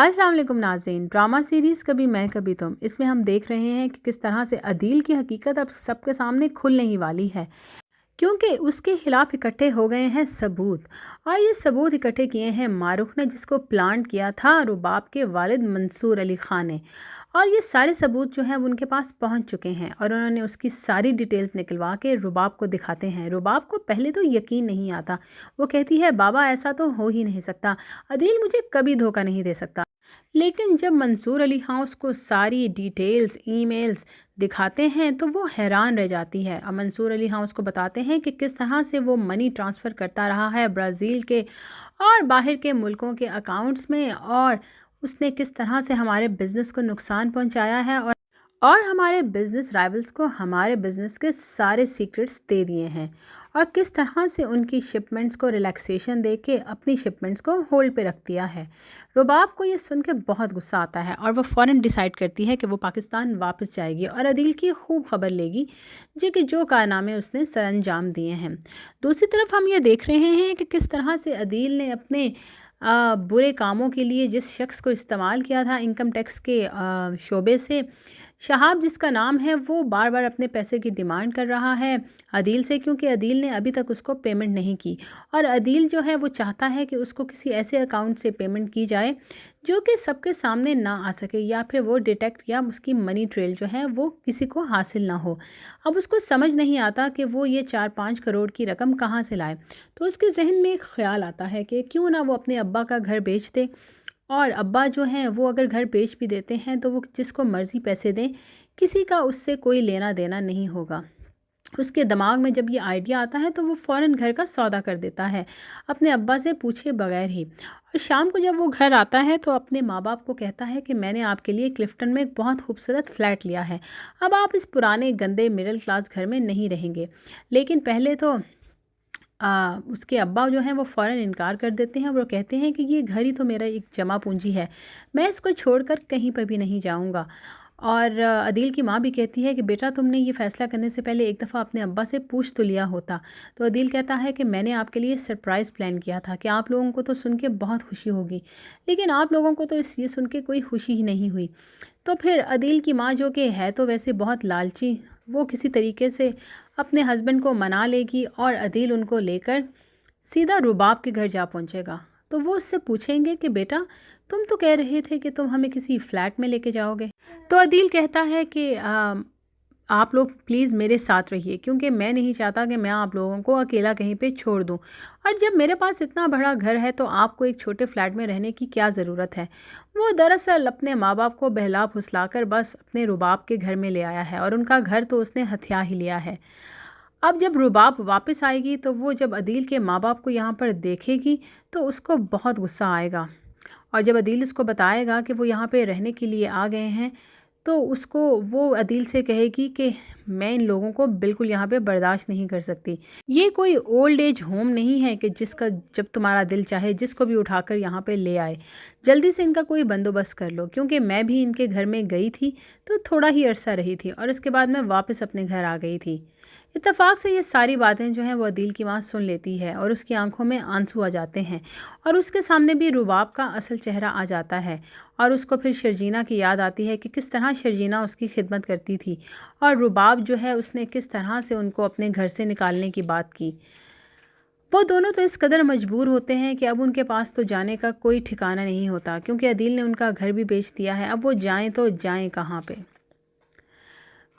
अस्सलाम वालेकुम नाज़रीन। ड्रामा सीरीज़ कभी मैं कभी तुम, इसमें हम देख रहे हैं कि किस तरह से अदील की हकीकत अब सबके सामने खुलने ही वाली है, क्योंकि उसके खिलाफ इकट्ठे हो गए हैं सबूत। और ये सबूत इकट्ठे किए हैं मारूख ने, जिसको प्लांट किया था रुबाब के वालिद मंसूर अली ख़ान ने। और ये सारे सबूत जो हैं वो उनके पास पहुंच चुके हैं और उन्होंने उसकी सारी डिटेल्स निकलवा के रुबाब को दिखाते हैं। रुबाब को पहले तो यकीन नहीं आता। वो कहती है, बाबा ऐसा तो हो ही नहीं सकता, अदील मुझे कभी धोखा नहीं दे सकता। लेकिन जब मंसूर अली खां उसको सारी डिटेल्स ईमेल्स दिखाते हैं तो वो हैरान रह जाती है। और मंसूर अली खां उसको बताते हैं कि किस तरह से वो मनी ट्रांसफ़र करता रहा है ब्राज़ील के और बाहर के मुल्कों के अकाउंट्स में, और उसने किस तरह से हमारे बिज़नेस को नुकसान पहुंचाया है और हमारे बिज़नेस राइवल्स को हमारे बिज़नेस के सारे सीक्रेट्स दे दिए हैं, और किस तरह से उनकी शिपमेंट्स को रिलैक्सेशन दे के अपनी शिपमेंट्स को होल्ड पे रख दिया है। रुबाब को ये सुन के बहुत गुस्सा आता है और वो फ़ौरन डिसाइड करती है कि वो पाकिस्तान वापस जाएगी और अदील की खूब खबर लेगी जो कारनामे उसने सरअंजाम दिए हैं। दूसरी तरफ हम ये देख रहे हैं कि किस तरह से अदील ने अपने बुरे कामों के लिए जिस शख्स को इस्तेमाल किया था इनकम टैक्स के शोबे से, शहाब जिसका नाम है, वो बार बार अपने पैसे की डिमांड कर रहा है अदील से, क्योंकि अदील ने अभी तक उसको पेमेंट नहीं की। और अदील जो है वो चाहता है कि उसको किसी ऐसे अकाउंट से पेमेंट की जाए जो कि सबके सामने ना आ सके, या फिर वो डिटेक्ट या उसकी मनी ट्रेल जो है वो किसी को हासिल ना हो। अब उसको समझ नहीं आता कि वो ये 4-5 करोड़ की रकम कहाँ से लाए। तो उसके जहन में एक ख्याल आता है कि क्यों ना वो अपने अब्बा का घर बेच दे, और अब्बा जो हैं वो अगर घर बेच भी देते हैं तो वो जिसको मर्ज़ी पैसे दें, किसी का उससे कोई लेना देना नहीं होगा। उसके दिमाग में जब ये आइडिया आता है तो वो फ़ौरन घर का सौदा कर देता है, अपने अब्बा से पूछे बगैर ही। और शाम को जब वो घर आता है तो अपने माँ बाप को कहता है कि मैंने आपके लिए क्लिफ्टन में एक बहुत खूबसूरत फ़्लैट लिया है, अब आप इस पुराने गंदे मिडिल क्लास घर में नहीं रहेंगे। लेकिन पहले तो उसके अब्बा जो हैं वो फ़ौरन इनकार कर देते हैं। वो कहते हैं कि ये घर ही तो मेरा एक जमा पूंजी है, मैं इसको छोड़कर कहीं पर भी नहीं जाऊंगा। और अदील की माँ भी कहती है कि बेटा, तुमने ये फ़ैसला करने से पहले एक दफ़ा अपने अब्बा से पूछ तो लिया होता। तो अदील कहता है कि मैंने आपके लिए सरप्राइज़ प्लान किया था कि आप लोगों को तो सुन के बहुत खुशी होगी, लेकिन आप लोगों को तो ये सुन के कोई खुशी ही नहीं हुई। तो फिर अदील की माँ, जो कि है तो वैसे बहुत लालची, वो किसी तरीके से अपने हस्बैंड को मना लेगी और अदील उनको लेकर सीधा रुबाब के घर जा पहुंचेगा। तो वो उससे पूछेंगे कि बेटा, तुम तो कह रहे थे कि तुम हमें किसी फ़्लैट में लेके जाओगे। तो अदील कहता है कि आप लोग प्लीज़ मेरे साथ रहिए, क्योंकि मैं नहीं चाहता कि मैं आप लोगों को अकेला कहीं पे छोड़ दूं, और जब मेरे पास इतना बड़ा घर है तो आपको एक छोटे फ्लैट में रहने की क्या ज़रूरत है। वो दरअसल अपने माँ बाप को बहला फुसला कर बस अपने रुबाब के घर में ले आया है, और उनका घर तो उसने हथिया ही लिया है। अब जब रुबाब वापस आएगी तो वो जब अदील के माँ बाप को यहाँ पर देखेगी तो उसको बहुत गुस्सा आएगा, और जब अदील इसको बताएगा कि वो यहाँ पे रहने के लिए आ गए हैं तो वो अदील से कहेगी कि मैं इन लोगों को बिल्कुल यहाँ पे बर्दाश्त नहीं कर सकती। ये कोई ओल्ड एज होम नहीं है कि जिसका जब तुम्हारा दिल चाहे जिसको भी उठाकर यहाँ पे ले आए। जल्दी से इनका कोई बंदोबस्त कर लो, क्योंकि मैं भी इनके घर में गई थी तो थोड़ा ही अरसा रही थी और इसके बाद मैं वापस अपने घर आ गई थी। इत्तेफाक से ये सारी बातें जो हैं वो अदील की माँ सुन लेती है और उसकी आंखों में आंसू आ जाते हैं, और उसके सामने भी रुबाब का असल चेहरा आ जाता है। और उसको फिर शर्जीना की याद आती है कि किस तरह शर्जीना उसकी खिदमत करती थी, और रुबाब जो है उसने किस तरह से उनको अपने घर से निकालने की बात की। वो दोनों तो इस कदर मजबूर होते हैं कि अब उनके पास तो जाने का कोई ठिकाना नहीं होता, क्योंकि अदील ने उनका घर भी बेच दिया है। अब वो जाएं तो जाएं कहाँ पे।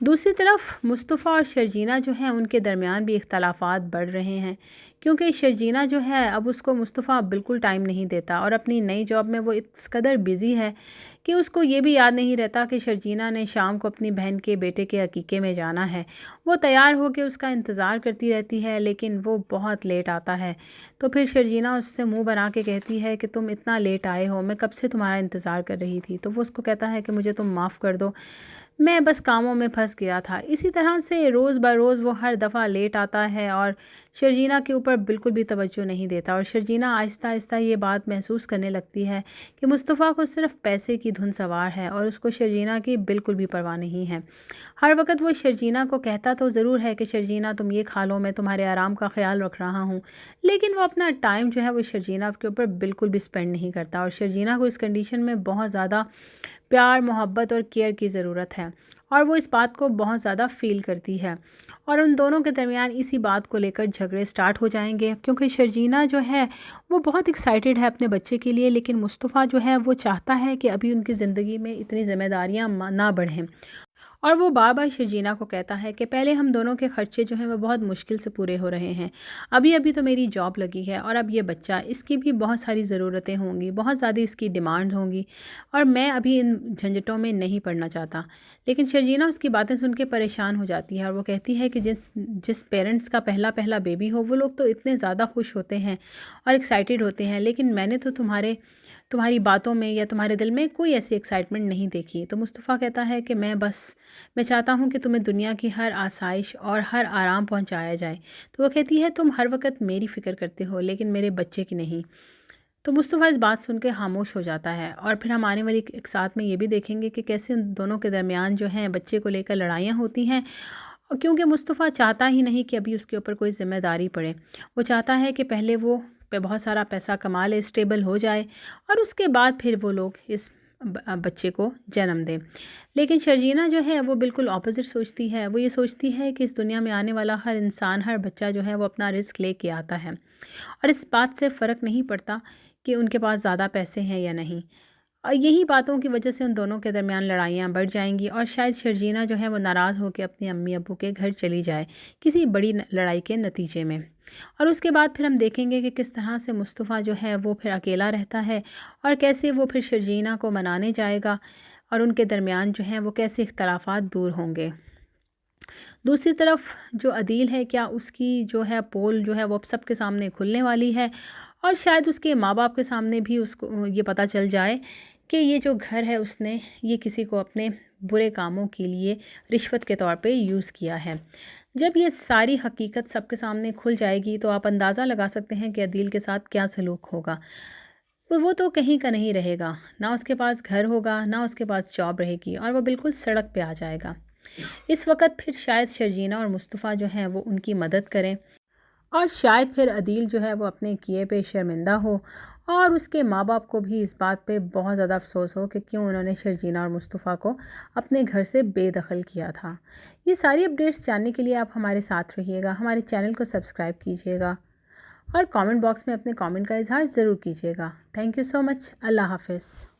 दूसरी तरफ मुस्तफ़ा और शर्जीना जो हैं उनके दरमियान भी इख्तलाफात बढ़ रहे हैं, क्योंकि शर्जीना जो है अब उसको मुस्तफ़ा बिल्कुल टाइम नहीं देता, और अपनी नई जॉब में वो इस कदर बिज़ी है कि उसको ये भी याद नहीं रहता कि शर्जीना ने शाम को अपनी बहन के बेटे के अकीक़े में जाना है। वो तैयार होकर उसका इंतज़ार करती रहती है, लेकिन वो बहुत लेट आता है। तो फिर शर्जीना उससे मुँह बना के कहती है कि तुम इतना लेट आए हो, मैं कब से तुम्हारा इंतज़ार कर रही थी। तो वो उसको कहता है कि मुझे तुम माफ़ कर दो, میں بس کاموں میں پھنس گیا تھا۔ اسی طرح سے روز بروز وہ ہر دفعہ لیٹ آتا ہے اور شرجینا کے اوپر بالکل بھی توجہ نہیں دیتا، اور شرجینا آہستہ آہستہ یہ بات محسوس کرنے لگتی ہے کہ مصطفیٰ کو صرف پیسے کی دھن سوار ہے اور اس کو شرجینا کی بالکل بھی پرواہ نہیں ہے۔ ہر وقت وہ شرجینا کو کہتا تو ضرور ہے کہ شرجینا تم یہ کھا لو، میں تمہارے آرام کا خیال رکھ رہا ہوں، لیکن وہ اپنا ٹائم جو ہے وہ شرجینا کے اوپر بالکل بھی سپینڈ نہیں کرتا، اور شرجینا کو اس کنڈیشن میں بہت زیادہ پیار، محبت اور کیئر کی ضرورت ہے، اور وہ اس بات کو بہت زیادہ فیل کرتی ہے، اور ان دونوں کے درمیان اسی بات کو لے کر جھگڑے سٹارٹ ہو جائیں گے، کیونکہ شرجینا جو ہے وہ بہت ایکسائٹڈ ہے اپنے بچے کے لیے، لیکن مصطفیٰ جو ہے وہ چاہتا ہے کہ ابھی ان کی زندگی میں اتنی ذمہ داریاں نہ بڑھیں، اور وہ بار بار شرجینا کو کہتا ہے کہ پہلے ہم دونوں کے خرچے جو ہیں وہ بہت مشکل سے پورے ہو رہے ہیں، ابھی تو میری جاب لگی ہے، اور اب یہ بچہ، اس کی بھی بہت ساری ضرورتیں ہوں گی، بہت زیادہ اس کی ڈیمانڈ ہوں گی، اور میں ابھی ان جھنجٹوں میں نہیں پڑنا چاہتا۔ لیکن شرجینا اس کی باتیں سن کے پریشان ہو جاتی ہے، اور وہ کہتی ہے کہ جس پیرنٹس کا پہلا بیبی ہو وہ لوگ تو اتنے زیادہ خوش ہوتے ہیں اور ایکسائٹڈ ہوتے ہیں، لیکن میں نے تو تمہاری باتوں میں یا تمہارے دل میں کوئی ایسی ایکسائٹمنٹ نہیں دیکھی۔ تو مصطفیٰ کہتا ہے کہ میں چاہتا ہوں کہ تمہیں دنیا کی ہر آسائش اور ہر آرام پہنچایا جائے۔ تو وہ کہتی ہے تم ہر وقت میری فکر کرتے ہو لیکن میرے بچے کی نہیں۔ تو مصطفیٰ اس بات سن کے خاموش ہو جاتا ہے، اور پھر ہم آنے والی ایک ساتھ میں یہ بھی دیکھیں گے کہ کیسے ان دونوں کے درمیان جو ہیں بچے کو لے کر لڑائیاں ہوتی ہیں، کیونکہ مصطفیٰ چاہتا ہی نہیں کہ ابھی اس کے اوپر کوئی ذمہ داری پڑے۔ وہ چاہتا ہے کہ پہلے وہ بہت سارا پیسہ کما لے، اسٹیبل ہو جائے، اور اس کے بعد پھر وہ لوگ اس بچے کو جنم دیں۔ لیکن شرجینا جو ہے وہ بالکل اپوزٹ سوچتی ہے۔ وہ یہ سوچتی ہے کہ اس دنیا میں آنے والا ہر انسان، ہر بچہ جو ہے وہ اپنا رزق لے کے آتا ہے، اور اس بات سے فرق نہیں پڑتا کہ ان کے پاس زیادہ پیسے ہیں یا نہیں، اور یہی باتوں کی وجہ سے ان دونوں کے درمیان لڑائیاں بڑھ جائیں گی، اور شاید شرجینا جو ہے وہ ناراض ہو کے اپنے امی ابو کے گھر چلی جائے کسی بڑی لڑائی کے نتیجے میں۔ اور اس کے بعد پھر ہم دیکھیں گے کہ کس طرح سے مصطفیٰ جو ہے وہ پھر اکیلا رہتا ہے، اور کیسے وہ پھر شرجینا کو منانے جائے گا، اور ان کے درمیان جو ہیں وہ کیسے اختلافات دور ہوں گے۔ دوسری طرف جو عدیل ہے، کیا اس کی جو ہے پول جو ہے وہ سب کے سامنے کھلنے والی ہے، اور شاید اس کے ماں باپ کے سامنے بھی اس کو یہ پتہ چل جائے کہ یہ جو گھر ہے اس نے یہ کسی کو اپنے برے کاموں کے لیے رشوت کے طور پہ یوز کیا ہے۔ جب یہ ساری حقیقت سب کے سامنے کھل جائے گی تو آپ اندازہ لگا سکتے ہیں کہ عدیل کے ساتھ کیا سلوک ہوگا۔ وہ تو کہیں کا نہیں رہے گا، نہ اس کے پاس گھر ہوگا، نہ اس کے پاس جاب رہے گی، اور وہ بالکل سڑک پہ آ جائے گا۔ اس وقت پھر شاید شرجینا اور مصطفیٰ جو ہیں وہ ان کی مدد کریں، اور شاید پھر عدیل جو ہے وہ اپنے کیے پہ شرمندہ ہو، اور اس کے ماں باپ کو بھی اس بات پہ بہت زیادہ افسوس ہو کہ کیوں انہوں نے شرجینا اور مصطفیٰ کو اپنے گھر سے بے دخل کیا تھا۔ یہ ساری اپڈیٹس جاننے کے لیے آپ ہمارے ساتھ رہیے گا، ہمارے چینل کو سبسکرائب کیجیے گا، اور کامنٹ باکس میں اپنے کامنٹ کا اظہار ضرور کیجیے گا۔ تھینک یو سو مچ۔ اللہ حافظ۔